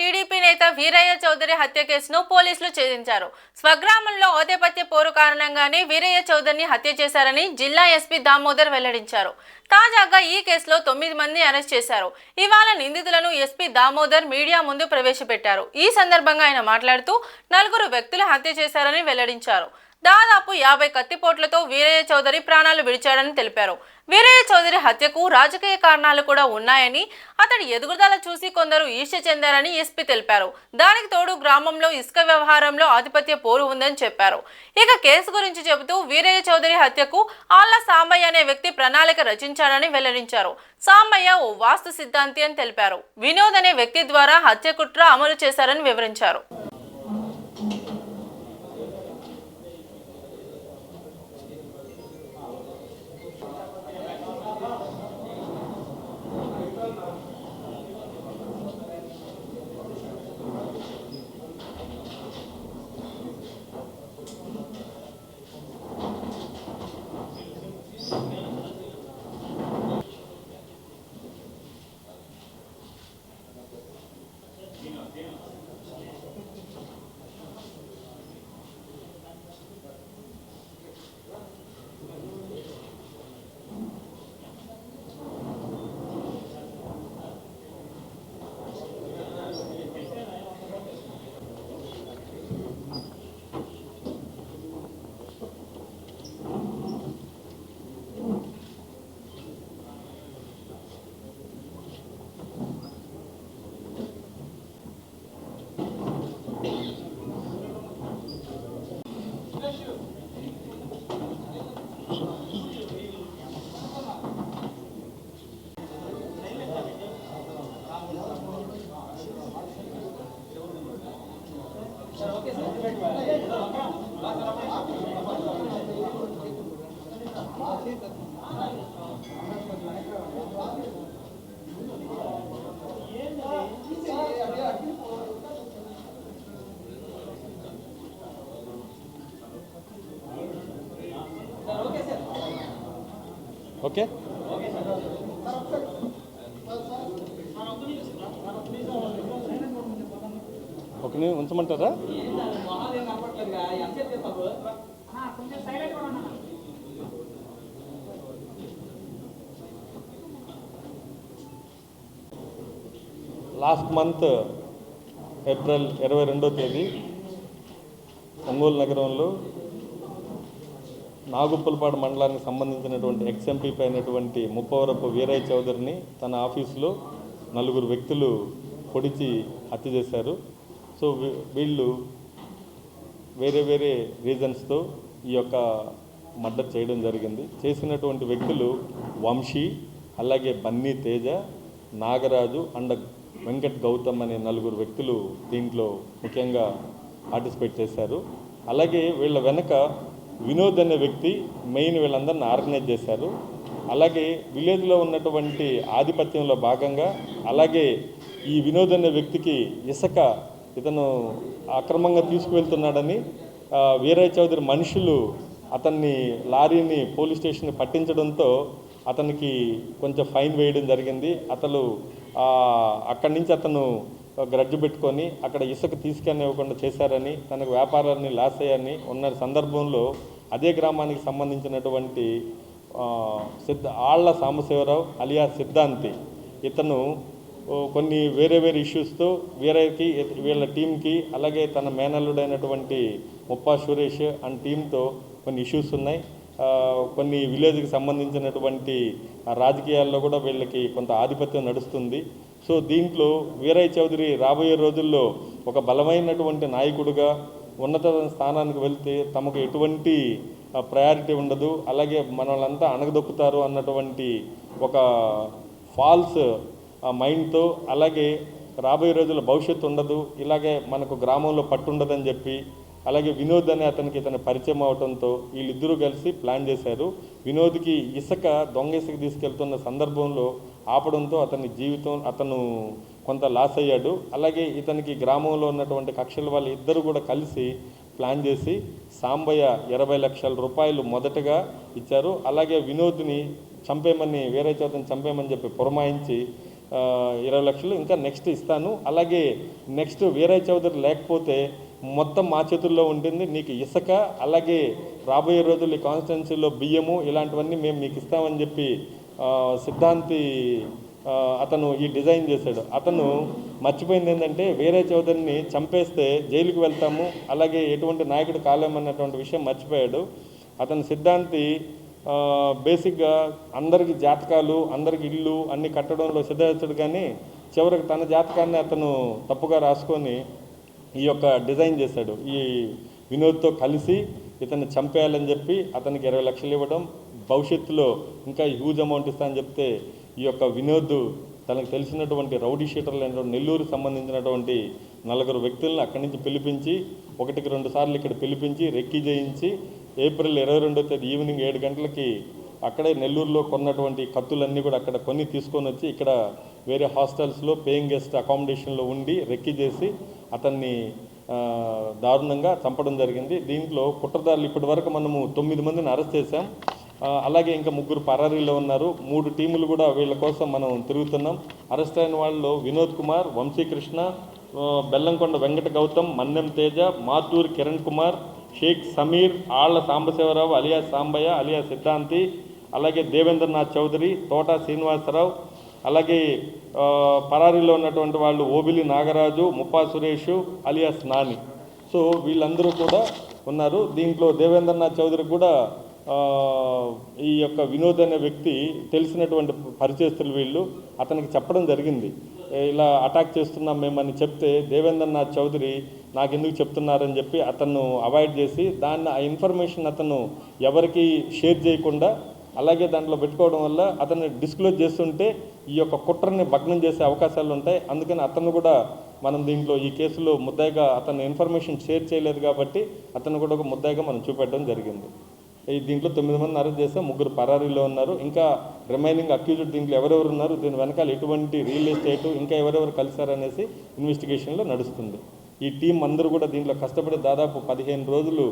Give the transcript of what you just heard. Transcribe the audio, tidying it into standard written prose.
TDP నేత వీరయ్య చౌదరి హత్య కేసును పోలీసులు ఛేదించారు. స్వగ్రామంలో ఆధిపత్య పోరు కారణంగానే వీరయ్య చౌదరిని హత్య చేశారని జిల్లా ఎస్పీ దామోదర్ వెల్లడించారు. తాజాగా ఈ కేసులో 9 మందిని అరెస్ట్ చేశారు. ఇవాళ నిందితులను ఎస్పీ దామోదర్ మీడియా ముందు ప్రవేశపెట్టారు. ఈ సందర్భంగా ఆయన మాట్లాడుతూ 4 వ్యక్తులు హత్య చేశారని వెల్లడించారు. దాదాపు 50 కత్తిపోట్లతో వీరయ్య చౌదరి ప్రాణాలు విడిచాడని తెలిపారు. వీరయ్య చౌదరి హత్యకు రాజకీయ కారణాలు కూడా ఉన్నాయని, అతడి ఎదుగుదల చూసి కొందరు ఈర్ష్య చెందారని ఎస్పీ తెలిపారు. దానికి తోడు గ్రామంలో ఇసుక వ్యవహారంలో ఆధిపత్య పోరు ఉందని చెప్పారు. ఇక కేసు గురించి చెబుతూ వీరయ్య చౌదరి హత్యకు ఆళ్ల సాంబయ్య అనే వ్యక్తి ప్రణాళిక రచించారని వెల్లడించారు. సాంబయ్య ఓ వాస్తు సిద్ధాంతి అని తెలిపారు. వినోద్ అనే వ్యక్తి ద్వారా హత్య కుట్ర అమలు చేశారని వివరించారు. ఓకే ఓకే ఉంచమంటారా? లాస్ట్ మంత్ ఏప్రిల్ 22వ తేదీ ఒంగోలు నగరంలో నాగుప్పలపాడు మండలానికి సంబంధించినటువంటి ఎక్స్ఎంపీ అయినటువంటి ముప్పవరపు వీరయ్య చౌదరిని తన ఆఫీసులో 4 వ్యక్తులు పొడిచి హత్య చేశారు. సో వీళ్ళు వేరే వేరే రీజన్స్తో ఈ యొక్క మర్డర్ చేయడం జరిగింది. చేసినటువంటి వ్యక్తులు వంశీ, అలాగే బన్నీ తేజ, నాగరాజు అండ్ వెంకట్ గౌతమ్ అనే 4 వ్యక్తులు దీంట్లో ముఖ్యంగా పార్టిసిపేట్ చేశారు. అలాగే వీళ్ళ వెనక వినోద్ అనే వ్యక్తి మెయిన్ వీళ్ళందరిని ఆర్గనైజ్ చేశారు. అలాగే విలేజ్లో ఉన్నటువంటి ఆధిపత్యంలో భాగంగా అలాగే ఈ వినోద్ అనే వ్యక్తికి ఇసుక ఇతను అక్రమంగా తీసుకువెళ్తున్నాడని వీరయ్య చౌదరి మనుషులు అతన్ని లారీని పోలీస్ స్టేషన్కి పట్టించడంతో అతనికి కొంచెం ఫైన్ వేయడం జరిగింది. అక్కడి నుంచి అతను గ్రడ్జు పెట్టుకొని అక్కడ ఇసుక తీసుకెళ్ళనివ్వకుండా చేశారని, తనకు వ్యాపారాన్ని లాస్ అయ్యారని ఉన్న సందర్భంలో అదే గ్రామానికి సంబంధించినటువంటి ఆళ్ల సాంబశివరావు అలియా సిద్ధాంతి ఇతను కొన్ని వేరే వేరే ఇష్యూస్తో వీరయ్యకి వీళ్ళ టీంకి అలాగే తన మేనల్లుడైనటువంటి ముప్పా సురేష్ అండ్ టీంతో కొన్ని ఇష్యూస్ ఉన్నాయి. కొన్ని విలేజ్కి సంబంధించినటువంటి రాజకీయాల్లో కూడా వీళ్ళకి కొంత ఆధిపత్యం నడుస్తుంది. సో దీంట్లో వీరయ్య చౌదరి రాబోయే రోజుల్లో ఒక బలమైనటువంటి నాయకుడిగా ఉన్నత స్థానానికి వెళ్తే తమకు ఎటువంటి ప్రయారిటీ ఉండదు, అలాగే మనల్ంతా అణగదొక్కుతారు అన్నటువంటి ఒక ఫాల్స్ మైండ్తో, అలాగే రాబోయే రోజుల్లో భవిష్యత్తు ఉండదు, ఇలాగే మనకు గ్రామంలో పట్టుండదని చెప్పి, అలాగే వినోద్ అనే ఇతని పరిచయం అవడంతో వీళ్ళిద్దరూ కలిసి ప్లాన్ చేశారు. వినోద్కి దొంగ ఇసుక తీసుకెళ్తున్న సందర్భంలో ఆపడంతో అతను కొంత లాస్ అయ్యాడు. అలాగే ఇతనికి గ్రామంలో ఉన్నటువంటి కక్షల వాళ్ళు ఇద్దరు కూడా కలిసి ప్లాన్ చేసి సాంబయ్య 20 లక్షల రూపాయలు మొదటగా ఇచ్చారు. అలాగే వినోద్ని చంపేమని వీరయ్య చౌదరిని చంపేమని చెప్పి పురమాయించి 20 లక్షలు ఇంకా నెక్స్ట్ ఇస్తాను, అలాగే నెక్స్ట్ వీరయ్య చౌదరి లేకపోతే మొత్తం మా చేతుల్లో ఉంటుంది, నీకు ఇసుక అలాగే రాబోయే రోజులు ఈ కాన్స్టిట్యున్సీలో బియ్యము ఇలాంటివన్నీ మేము మీకు ఇస్తామని చెప్పి సిద్ధాంతి అతను ఈ డిజైన్ చేశాడు. అతను మర్చిపోయింది ఏంటంటే వీరయ్య చౌదరిని చంపేస్తే జైలుకి వెళ్తాము, అలాగే ఎటువంటి నాయకుడు కాలేమన్నటువంటి విషయం మర్చిపోయాడు. అతను సిద్ధాంతి బేసిక్గా అందరికి జాతకాలు అందరికి ఇల్లు అన్నీ కట్టడంలో సిద్ధేస్తాడు, కానీ చివరికి తన జాతకాన్ని అతను తప్పుగా రాసుకొని ఈ యొక్క డిజైన్ చేశాడు. ఈ వినోద్తో కలిసి ఇతన్ని చంపేయాలని చెప్పి అతనికి 20 లక్షలు ఇవ్వడం, భవిష్యత్తులో ఇంకా హ్యూజ్ అమౌంట్ ఇస్తా అని చెప్తే ఈ యొక్క వినోద్ తనకు తెలిసినటువంటి రౌడీ షీటర్లు అయినటువంటి నెల్లూరు సంబంధించినటువంటి 4 వ్యక్తులను అక్కడి నుంచి పిలిపించి 1-2 సార్లు ఇక్కడ పిలిపించి రెక్కీ చేయించి ఏప్రిల్ 22వ తేదీ ఈవినింగ్ 7 గంటలకి అక్కడే నెల్లూరులో కొన్నటువంటి కత్తులన్నీ కూడా అక్కడ కొన్ని తీసుకొని వచ్చి ఇక్కడ వేరే హాస్టల్స్లో పేయింగ్ గెస్ట్ అకామిడేషన్లో ఉండి రెక్కీ చేసి అతన్ని దారుణంగా చంపడం జరిగింది. దీంట్లో కుట్రదారులు ఇప్పటి వరకు మనము 9 మందిని అరెస్ట్ చేశాం, అలాగే ఇంకా 3 పరారీలో ఉన్నారు. 3 టీములు కూడా వీళ్ళ కోసం మనం తిరుగుతున్నాం. అరెస్ట్ అయిన వాళ్ళు వినోద్ కుమార్, వంశీకృష్ణ, బెల్లంకొండ వెంకట గౌతమ్, మన్నెం తేజ, మాతూర్ కిరణ్ కుమార్, షేక్ సమీర్, ఆళ్ల సాంబశివరావు అలియా సాంబయ్య అలియా సిద్ధాంతి, అలాగే దేవేంద్రనాథ్ చౌదరి, తోట శ్రీనివాసరావు, అలాగే పరారీలో ఉన్నటువంటి వాళ్ళు ఓబిలి నాగరాజు, ముప్పా సురేష్ అలియాస్ నాని. సో వీళ్ళందరూ కూడా ఉన్నారు. దీంట్లో దేవేంద్రనాథ్ చౌదరి కూడా ఈ యొక్క వినోద్ అనే వ్యక్తి తెలిసినటువంటి పరిచయస్తులు వీళ్ళు, అతనికి చెప్పడం జరిగింది ఇలా అటాక్ చేస్తున్నాం మేమని చెప్తే దేవేంద్రనాథ్ చౌదరి నాకు ఎందుకు చెప్తున్నారని చెప్పి అతను అవాయిడ్ చేసి ఆ ఇన్ఫర్మేషన్ అతను ఎవరికి షేర్ చేయకుండా అలాగే దాంట్లో పెట్టుకోవడం వల్ల అతన్ని డిస్క్లోజ్ చేస్తుంటే ఈ యొక్క కుట్రని భగ్నం చేసే అవకాశాలు ఉంటాయి. అందుకని అతను కూడా మనం దీంట్లో ఈ కేసులో ముద్దాయిగా అతను ఇన్ఫర్మేషన్ షేర్ చేయలేదు కాబట్టి అతను కూడా ఒక ముద్దాయిగా మనం చూపెట్టడం జరిగింది. దీంట్లో 9 మందిని అరెస్ట్ చేస్తే 3 పరారీలో ఉన్నారు. ఇంకా రిమైనింగ్ అక్యూజ్డ్ దీంట్లో ఎవరెవరు ఉన్నారు, దీని వెనకాల ఎటువంటి రియల్ ఎస్టేట్ ఇంకా ఎవరెవరు కలిశారనేసి ఇన్వెస్టిగేషన్లో నడుస్తుంది. ఈ టీం అందరూ కూడా దీంట్లో కష్టపడి దాదాపు 15 రోజులు